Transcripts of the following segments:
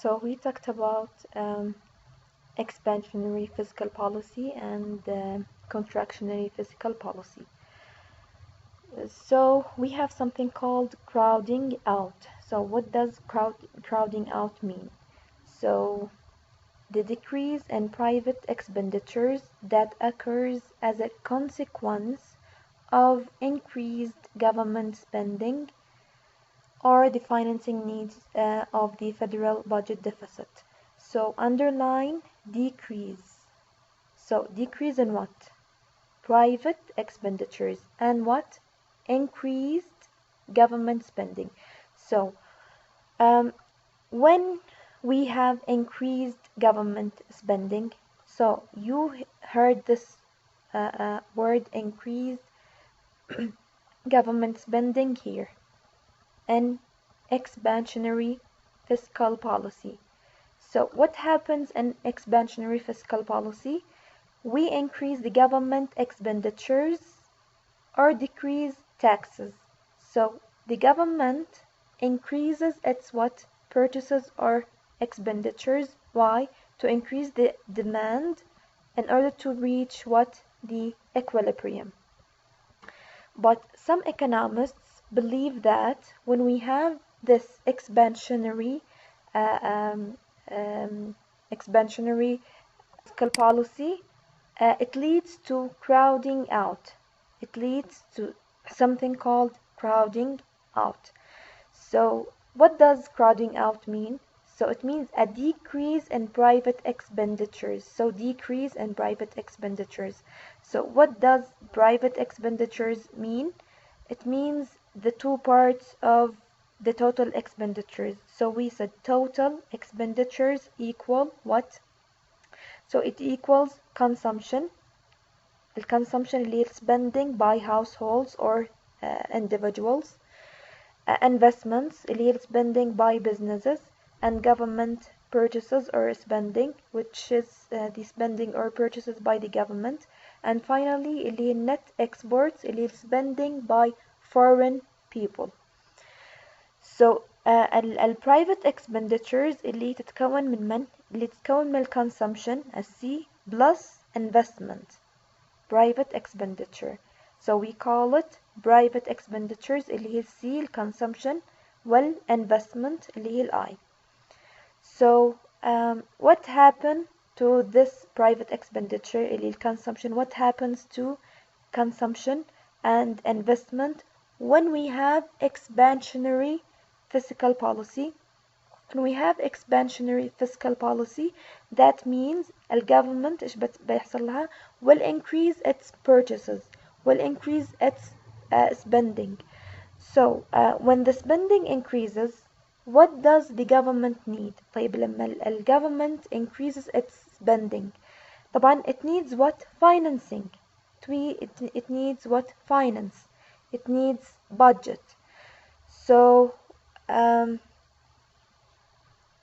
So we talked about expansionary fiscal policy and contractionary fiscal policy. So we have something called crowding out. So what does crowding out mean? So the decrease in private expenditures that occurs as a consequence of increased government spending or the financing needs of the federal budget deficit. So underline decrease. So decrease in what? Private expenditures and what? Increased government spending. So when we have increased government spending, so you heard this word increased government spending here, an expansionary fiscal policy. So what happens in expansionary fiscal policy? We increase the government expenditures or decrease taxes. So the government increases its what? Purchases or expenditures. Why? To increase the demand in order to reach what? The equilibrium. But some economists believe that when we have this expansionary fiscal policy, it leads to crowding out. It leads to something called crowding out. So what does crowding out mean? So it means a decrease in private expenditures. So decrease in private expenditures. So what does private expenditures mean? It means the two parts of the total expenditures. So we said total expenditures equal what? So it equals consumption. الconsumption اللي هي spending by households or individuals. Investments اللي هي spending by businesses, and government purchases or spending, which is the spending or purchases by the government. And finally اللي هي net exports اللي هي spending by foreign people. So private expenditures اللي تتكون من اللي تتكون من consumption C plus investment, private expenditure. So we call it private expenditures اللي هي C consumption والinvestment اللي هي I. So what happened to this private expenditure اللي consumption? What happens to consumption and investment when we have expansionary fiscal policy? When we have expansionary fiscal policy, that means the government إيش بيحصل لها? Will increase its purchases, will increase its spending. So when the spending increases, what does the government need? طيب لما the government increases its spending, طبعا it needs what? Financing. It needs what? Finance. It needs budget. So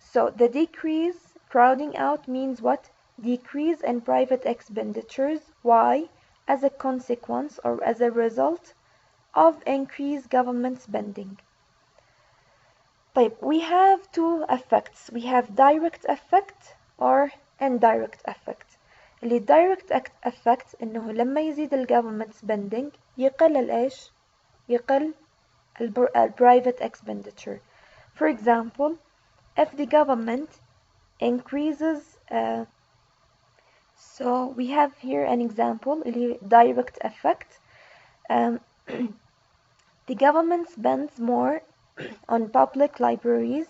so the decrease, crowding out, means what? Decrease in private expenditures. Why? As a consequence or as a result of increased government spending. طيب, we have two effects. We have direct effect or indirect effect. اللي direct effect إنه لما يزيد ال government spending يقل الإيش؟ يقل private expenditure. For example, if the government increases, so we have here an example, direct effect. The government spends more on public libraries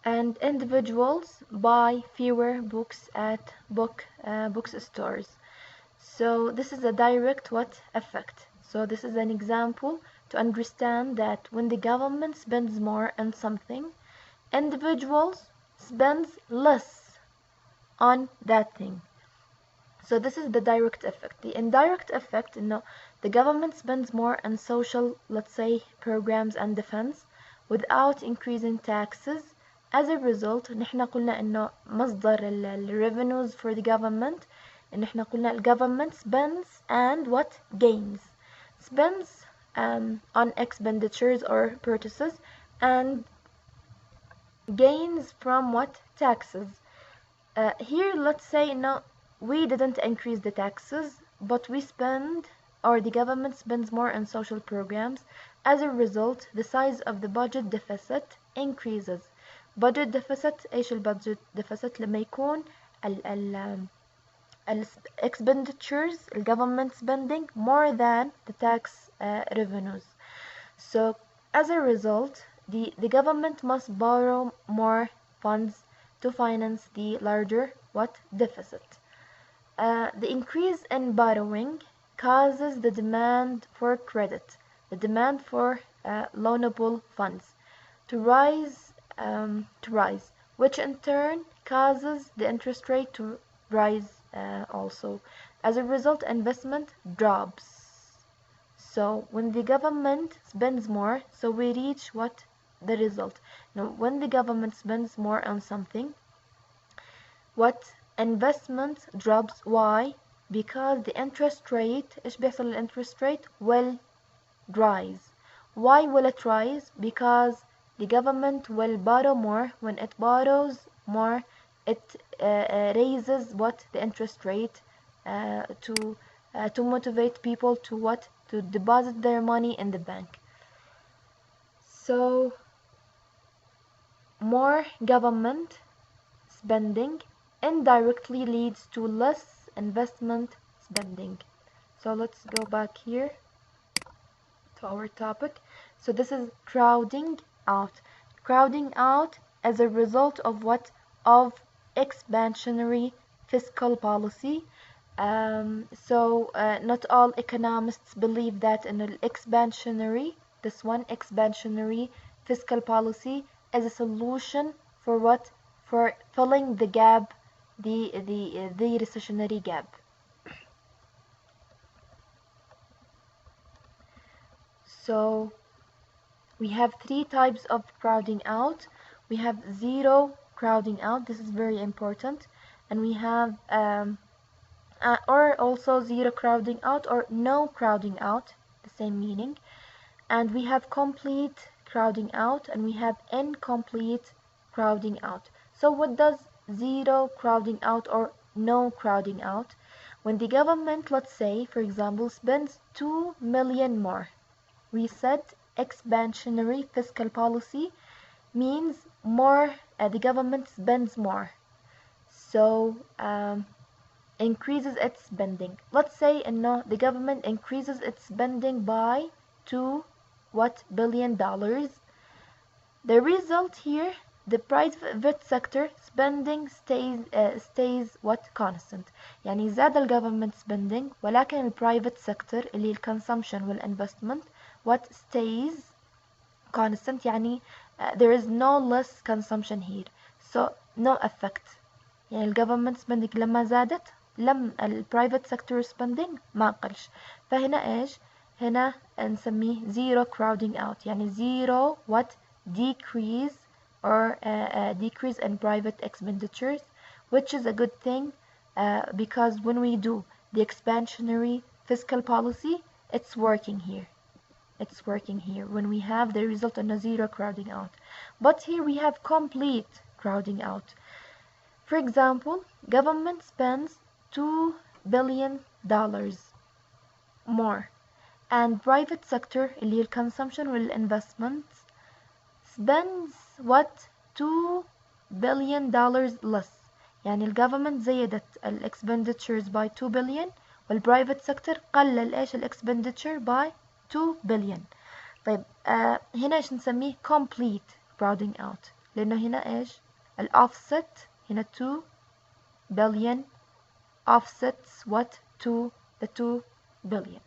and individuals buy fewer books at bookstores. So this is a direct what effect. So this is an example to understand that when the government spends more on something, individuals spends less on that thing. So this is the direct effect. The indirect effect, the government spends more on social, let's say, programs and defense without increasing taxes. As a result, نحن قلنا إنه مصدر revenues for the government. نحن قلنا the government spends and what? Gains. Spends on expenditures or purchases and gains from what? Taxes. Here, let's say, no, we didn't increase the taxes, but we spend, or the government spends more on social programs. As a result, the size of the budget deficit increases. budget deficit، ايش البادجت deficit؟ لما يكون ال expenditures government spending more than the tax revenues. So as a result, the government must borrow more funds to finance the larger what? Deficit. The increase in borrowing causes the demand for credit, the demand for loanable funds to rise, which in turn causes the interest rate to rise also. As a result, investment drops. So when the government spends more, so we reach what? The result. Now, when the government spends more on something, what? Investment drops. Why? Because the interest rate، ايش بيحصل للinterest rate؟ will rise. Why will it rise? Because the government will borrow more. When it borrows more, it raises what? The interest rate to motivate people to what? To deposit their money in the bank. So more government spending indirectly leads to less investment spending. So let's go back here to our topic. So this is crowding out. Crowding out as a result of what? Of expansionary fiscal policy. Not all economists believe that in an expansionary, this one, expansionary fiscal policy is a solution for what? For filling the gap, the recessionary gap. So we have three types of crowding out. We have zero crowding out. This is very important. And we have or also zero crowding out or no crowding out, the same meaning. And we have complete crowding out and we have incomplete crowding out. So what does zero crowding out or no crowding out? When the government, let's say, for example, spends 2 million more, we said expansionary fiscal policy means more, the government spends more. So increases its spending. Let's say no, the government increases its spending by $2 billion. The result here, the private sector spending stays what? Constant. يعني زاد government spending ولكن the private sector اللي consumption والinvestment what? Stays constant. يعني there is no less consumption here, so no effect. يعني government spending لما زادت لم private sector spending ما قلش. فهنا ايش؟ هنا نسميه zero crowding out. يعني zero what? Decrease or decrease in private expenditures, which is a good thing because when we do the expansionary fiscal policy, it's working here. It's working here when we have the result in a zero crowding out. But here we have complete crowding out. For example, government spends $2 billion more, and private sector اللي consumption والinvestments spends what? $2 billion less. يعني الجفرمنت زيدت expenditures by 2 billion والprivate sector قلل ايش expenditure by 2 billion. طيب هنا ايش نسميه؟ complete crowding out، لانه هنا ايش؟ offset هنا 2 billion offsets what? to the 2 billion.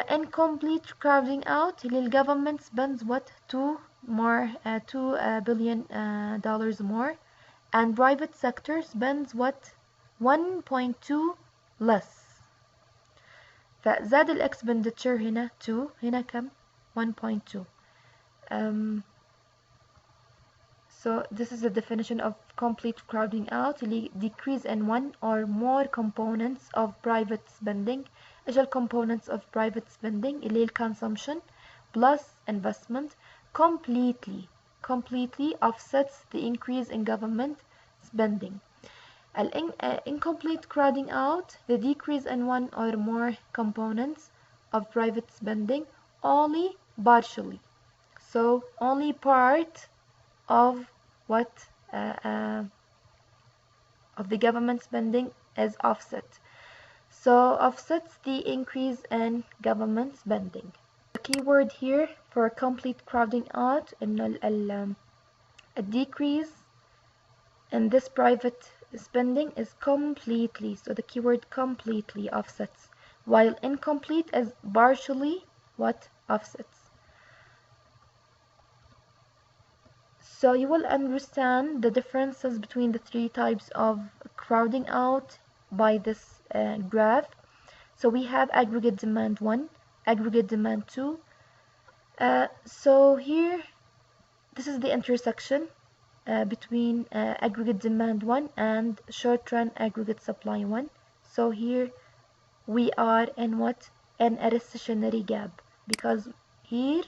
Incomplete crowding out اللي government spends what? 2 billion dollars more, and private sector spends what? 1.2 less. فزاد expenditure هنا 2، هنا كم؟ 1.2. So this is the definition of complete crowding out اللي decrease in one or more components of private spending. ايش components of private spending؟ اللي consumption plus investment completely completely offsets the increase in government spending. Incomplete crowding out, the decrease in one or more components of private spending only partially. So only part of what of the government spending is offset. So offsets the increase in government spending. The keyword here for complete crowding out إنه a decrease in this private spending is completely. So the keyword completely offsets, while incomplete is partially what offsets. So you will understand the differences between the three types of crowding out by this graph. So we have aggregate demand 1, aggregate demand 2. So here, this is the intersection between aggregate demand 1 and short-run aggregate supply 1. So here we are in what? In a recessionary gap, because here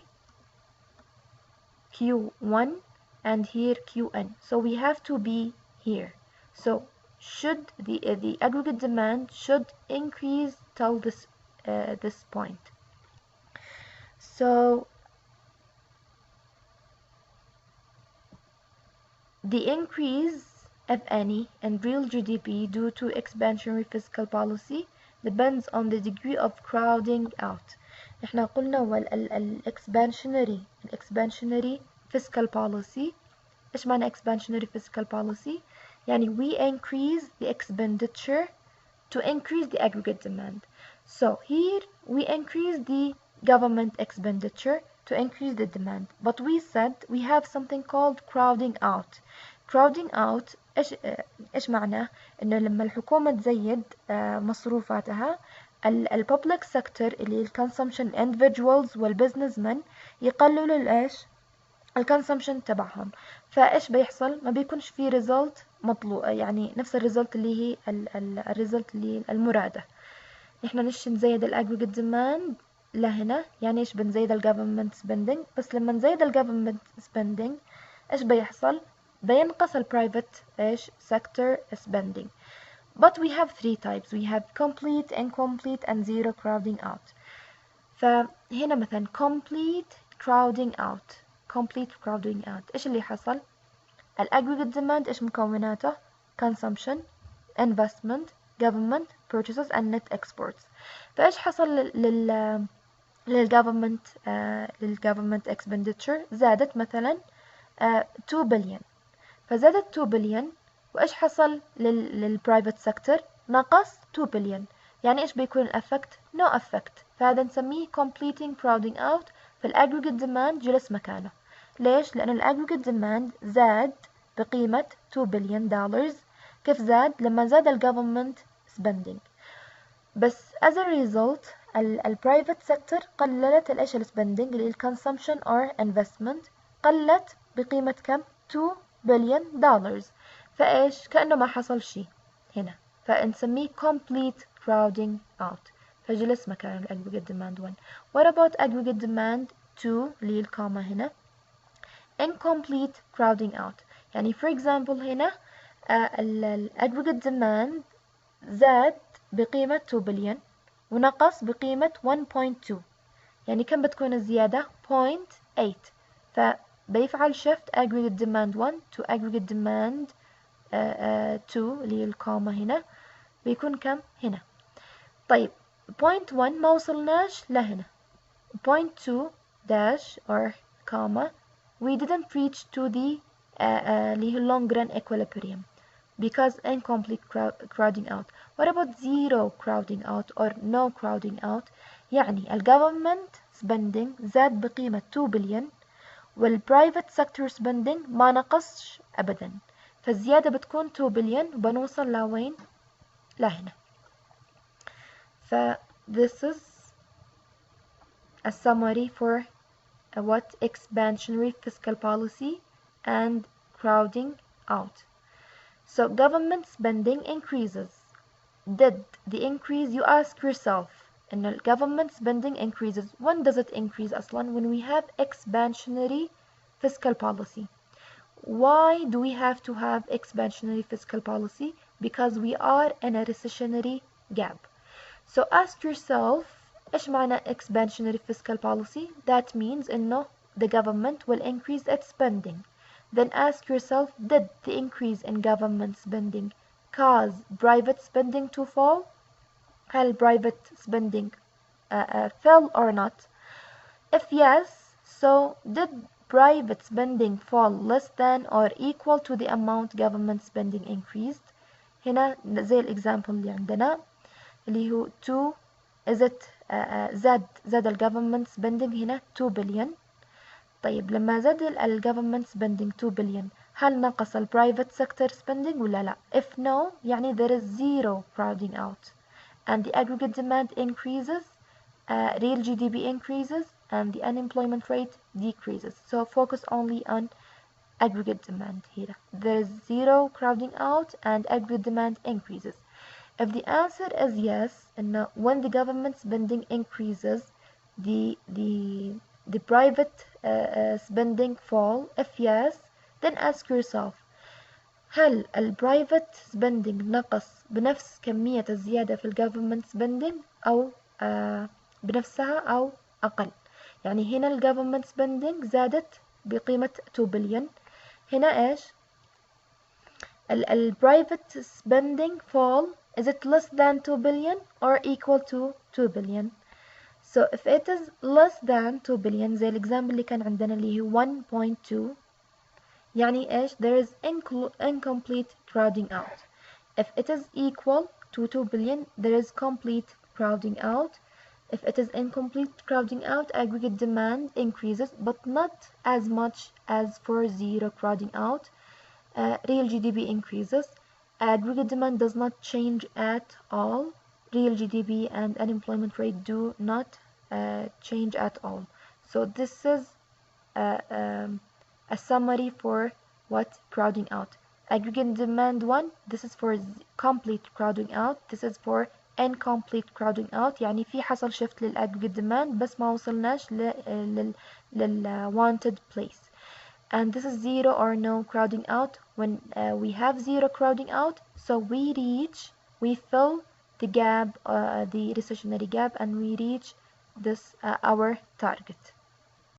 Q1 and here Qn. So we have to be here. So should the aggregate demand should increase till this this point. So the increase, if any, in real GDP due to expansionary fiscal policy depends on the degree of crowding out. احنا قلنا هو expansionary fiscal policy. ايش معنى expansionary fiscal policy؟ يعني we increase the expenditure to increase the aggregate demand. So here we increase the government expenditure to increase the demand, but we said we have something called crowding out. crowding out ايش معناه؟ انه لما الحكومة تزيد مصروفاتها الببليك سيكتور اللي الكونسومشن individuals والبزنسmen يقللوا الايش؟ الكونسومشن تبعهم. فايش بيحصل؟ ما بيكونش في ريزلت مطلوب، يعني نفس الريزلت اللي هي الريزلت اللي المرادة. نحن نزيد الاجريجيت ديماند لهنا، يعني ايش بنزيد الجفرمنت سبندنج، بس لما نزيد الجفرمنت سبندنج ايش بيحصل؟ بينقص البرايفت ايش sector spending. But we have three types. We have complete, incomplete and zero crowding out. فهنا مثلا complete crowding out. complete crowding out ايش اللي حصل؟ الاجريجيت ديماند ايش مكوناته؟ consumption, investment, government purchases and net exports. فايش حصل للجفرمنت expenditure؟ زادت مثلا 2 بليون. فزادت 2 بليون، وايش حصل للبرايفت سيكتور؟ نقص 2 بليون. يعني ايش بيكون الافكت؟ نو افكت. فهذا نسميه completing crowding out. فالاجريجيت ديماند جلس مكانه. ليش؟ لأن الاجريجيت ديماند زاد بقيمة 2 بليون دولار. كيف زاد؟ لما زاد الجفرمنت spending. بس as a result البرايفت سيكتور قللت الايش السبندنج اللي الكونسومشن or investment قلت بقيمة كم؟ 2 بليون دولار. فايش؟ كأنه ما حصل شيء هنا. فنسميه complete crowding out. فجلس مكان الاجريجيت ديماند 1. What about aggregate demand 2 اللي هي الكومة هنا؟ incomplete crowding out. يعني for example هنا الاجريجيت ديماند زاد بقيمة 2 بليون ونقص بقيمة 1.2. يعني كم بتكون الزيادة؟ 0.8. فبيفعل shift aggregate demand 1 to aggregate demand 2 اللي هي الكومة هنا. بيكون كم؟ هنا. طيب 0.1 ما وصلناش لهنا. 0.2 dash or comma we didn't reach to the اللي هي long run equilibrium because incomplete crowding out. What about zero crowding out or no crowding out؟ يعني الجفرمنت spending زاد بقيمة 2 بليون والبرايفت سيكتور spending ما نقصش أبدا. فالزيادة بتكون 2 بليون وبنوصل لوين؟ لهنا. ف this is a summary for what expansionary fiscal policy and crowding out. So government spending increases. Did the increase? You ask yourself, and government spending increases. When does it increase? Aslan, when we have expansionary fiscal policy. Why do we have to have expansionary fiscal policy? Because we are in a recessionary gap. So ask yourself إيش معنى expansionary fiscal policy? That means إنه the government will increase its spending. Then ask yourself, did the increase in government spending cause private spending to fall? هل private spending fell or not? If yes, so did private spending fall less than or equal to the amount government spending increased؟ هنا زي الإكزامبل اللي عندنا اللي هو 2 is it زاد ال government spending هنا 2 billion. طيب لما زاد ال government spending 2 billion هل نقص ال private sector spending ولا لا؟ If no يعني there is zero crowding out and the aggregate demand increases, real GDP increases and the unemployment rate decreases. So focus only on aggregate demand here. There is zero crowding out and aggregate demand increases. If the answer is yes, and when the government spending increases, the private spending fall. If yes, then ask yourself, هل ال private spending نقص بنفس كمية الزيادة في ال government spending أو بنفسها أو أقل؟ يعني هنا ال government spending زادت بقيمة 2 billion. هنا إيش؟ ال private spending fall, is it less than 2 billion or equal to 2 billion? So if it is less than 2 billion زي الإكزامبل اللي كان عندنا اللي هي 1.2 يعني إيش؟ there is incomplete crowding out. If it is equal to 2 billion there is complete crowding out. If it is incomplete crowding out, aggregate demand increases but not as much as for zero crowding out. Real GDP increases. Aggregate demand does not change at all. Real GDP and unemployment rate do not change at all. So this is a summary for what crowding out. Aggregate demand 1, this is for complete crowding out. This is for incomplete crowding out. يعني في حصل shift للaggregate demand بس ما وصلناش لل wanted place. And this is zero or no crowding out. When we have zero crowding out, so we fill the gap, the recessionary gap, and we reach this our target.